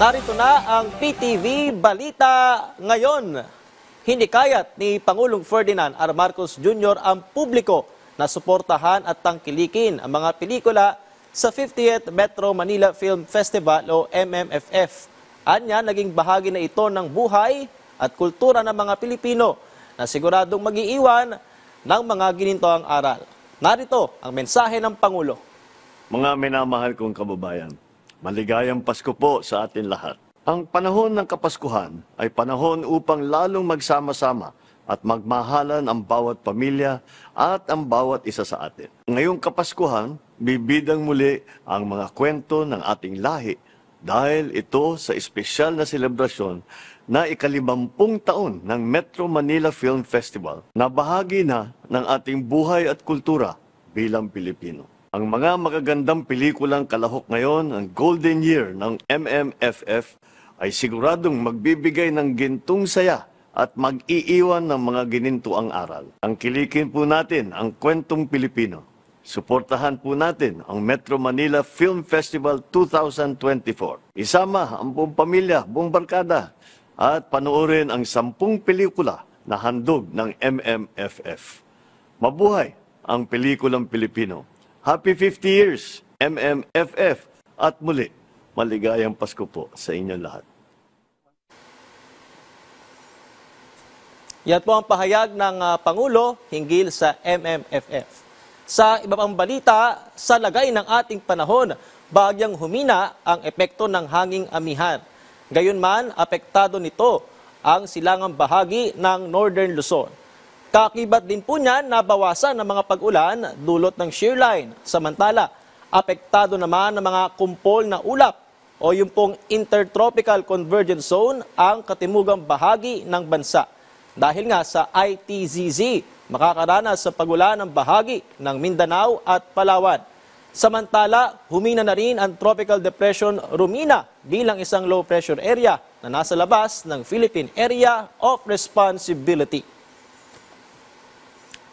Narito na ang PTV Balita ngayon. Hinikayat ni Pangulong Ferdinand R. Marcos Jr. ang publiko na suportahan at tangkilikin ang mga pelikula sa 50th Metro Manila Film Festival o MMFF. Anya, naging bahagi na ito ng buhay at kultura ng mga Pilipino na siguradong mag-iiwan ng mga ginintoang aral. Narito ang mensahe ng Pangulo. Mga minamahal kong kababayan, maligayang Pasko po sa atin lahat. Ang panahon ng Kapaskuhan ay panahon upang lalong magsama-sama at magmahalan ang bawat pamilya at ang bawat isa sa atin. Ngayong Kapaskuhan, bibidang muli ang mga kwento ng ating lahi dahil ito sa espesyal na selebrasyon na ika-50 taon ng Metro Manila Film Festival na bahagi na ng ating buhay at kultura bilang Pilipino. Ang mga magagandang pelikulang kalahok ngayon, ang Golden Year ng MMFF, ay siguradong magbibigay ng gintong saya at mag-iiwan ng mga ginintuang aral. Tangkilikin po natin ang kwentong Pilipino. Suportahan po natin ang Metro Manila Film Festival 2024. Isama ang buong pamilya, buong barkada, at panoorin ang 10 pelikula na handog ng MMFF. Mabuhay ang pelikulang Pilipino. Happy 50 years, MMFF, at muli, maligayang Pasko po sa inyong lahat. Yan po ang pahayag ng Pangulo hinggil sa MMFF. Sa iba pang balita, sa lagay ng ating panahon, bagyang humina ang epekto ng hanging amihan. Gayunman, apektado nito ang silangang bahagi ng Northern Luzon. Kakibat din po niyan nabawasan ng mga pag-ulan dulot ng shearline. Samantala, apektado naman ng mga kumpol na ulap o yung pong Intertropical Convergence Zone ang katimugang bahagi ng bansa. Dahil nga sa ITZZ, makakaranas sa pagulan ng bahagi ng Mindanao at Palawan. Samantala, humina na rin ang Tropical Depression Rumina bilang isang low pressure area na nasa labas ng Philippine Area of Responsibility.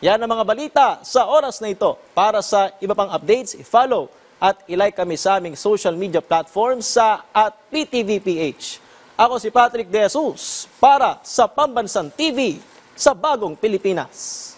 Yan ang mga balita sa oras na ito. Para sa iba pang updates, i-follow at i-like kami sa aming social media platform sa @PTVPH. Ako si Patrick De Jesus para sa Pambansang TV sa Bagong Pilipinas.